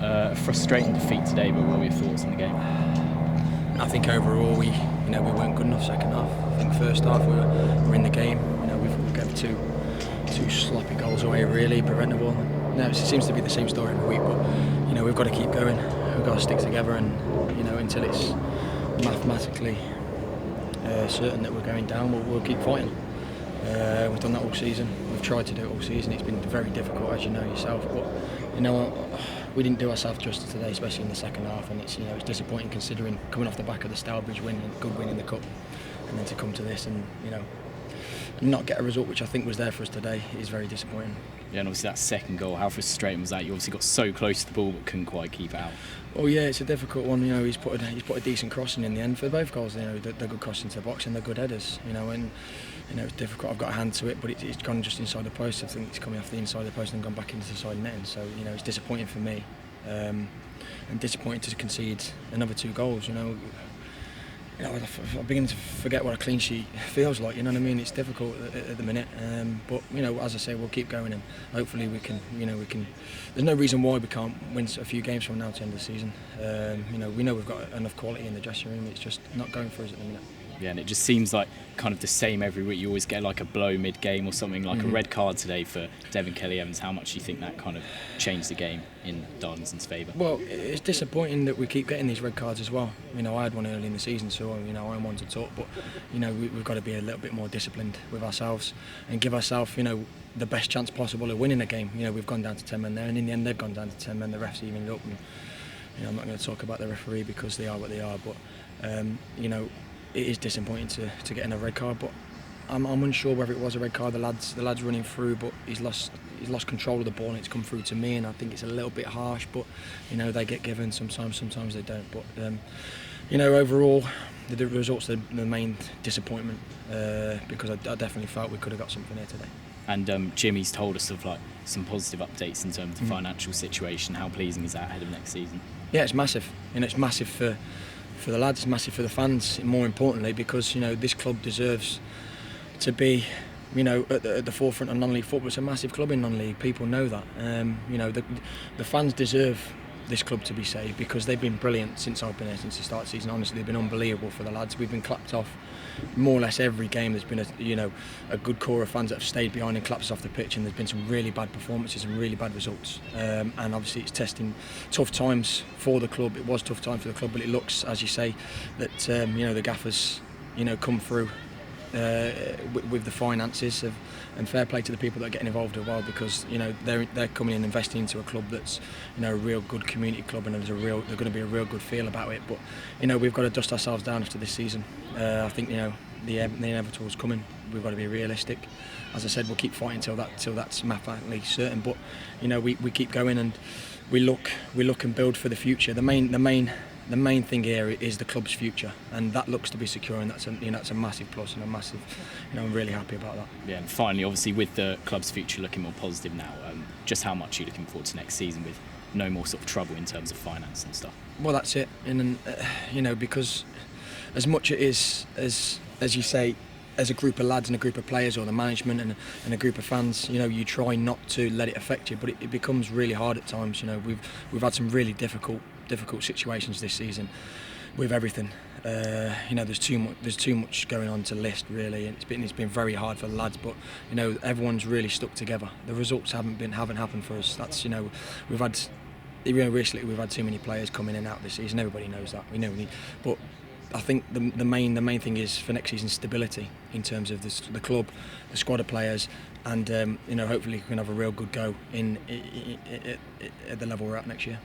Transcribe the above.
A frustrating defeat today, but what were your thoughts on the game? I think overall we weren't good enough second half. I think first half we were in the game. We gave two sloppy goals away, really preventable. It seems to be the same story every week, but we've got to keep going. We've got to stick together, and until it's mathematically certain that we're going down, we'll keep fighting. We've done that all season. We've tried to do it all season. It's been very difficult, as you know yourself. But we didn't do ourselves justice today, especially in the second half. And it's disappointing considering coming off the back of the Stourbridge win, good win in the cup, and then to come to this and not get a result which I think was there for us today is very disappointing. Yeah, and obviously that second goal, how frustrating was that? You obviously got so close to the ball but couldn't quite keep it out. Oh yeah, it's a difficult one. He's put a decent crossing in the end for both goals. They're good crossing to the box and they're good headers. And it's difficult. I've got a hand to it, but it's gone just inside the post. I think it's coming off the inside of the post and gone back into the side netting. So it's disappointing for me, and disappointing to concede another 2 goals. I'm beginning to forget what a clean sheet feels like. You know what I mean? It's difficult at the minute, but as I say, we'll keep going, and hopefully we can. There's no reason why we can't win a few games from now to the end of the season. We know we've got enough quality in the dressing room. It's just not going for us at the minute. Yeah, and it just seems like kind of the same every week. You always get like a blow mid-game or something, like a red card today for Devin Kelly-Evans. How much do you think that kind of changed the game in Darlington's favour? Well, it's disappointing that we keep getting these red cards as well. I had one early in the season, so I'm one to talk. But we've got to be a little bit more disciplined with ourselves and give ourselves the best chance possible of winning a game. We've gone down to 10 men there, and in the end they've gone down to 10 men. The refs even up, and I'm not going to talk about the referee because they are what they are. But it is disappointing to get in a red card, but I'm unsure whether it was a red card. The lad's running through, but he's lost control of the ball and it's come through to me, and I think it's a little bit harsh. But they get given sometimes they don't. But overall, the results are the main disappointment because I definitely felt we could have got something here today. And Jimmy's told us of like some positive updates in terms of the financial situation. How pleasing is that ahead of next season? Yeah, it's massive. It's massive for the lads, it's massive for the fans, more importantly, because this club deserves to be at the forefront of non-league football. It's a massive club in non-league, people know that. The fans deserve this club to be saved because they've been brilliant since I've been here, since the start of the season. Honestly, they've been unbelievable for the lads. We've been clapped off more or less every game. There's been a good core of fans that have stayed behind and clapped us off the pitch, and there's been some really bad performances and really bad results. And obviously it's testing tough times for the club. It was tough time for the club, but it looks, as you say, that the gaffers come through with the finances and fair play to the people that are getting involved as well, because they're coming in and investing into a club that's a real good community club, and there's going to be a real good feel about it. But we've got to dust ourselves down after this season. I think the inevitable is coming. We've got to be realistic. As I said, we'll keep fighting till that's mathematically certain. But we keep going and we look and build for the future. The main thing here is the club's future, and that looks to be secure, and that's a massive plus and a massive. I'm really happy about that. Yeah, and finally, obviously, with the club's future looking more positive now, just how much are you looking forward to next season with no more sort of trouble in terms of finance and stuff? Well, that's it, and because as much it is as you say, as a group of lads and a group of players, or the management and a group of fans, you try not to let it affect you, but it becomes really hard at times. We've had some really difficult situations this season with everything. There's too much going on to list, really, and it's been very hard for the lads. But everyone's really stuck together. The results haven't happened for us. That's we've had recently we've had too many players coming in and out this season. Everybody knows that. We know we need, but I think the main thing is for next season stability in terms of the club, the squad of players, and hopefully we can have a real good go at the level we're at next year.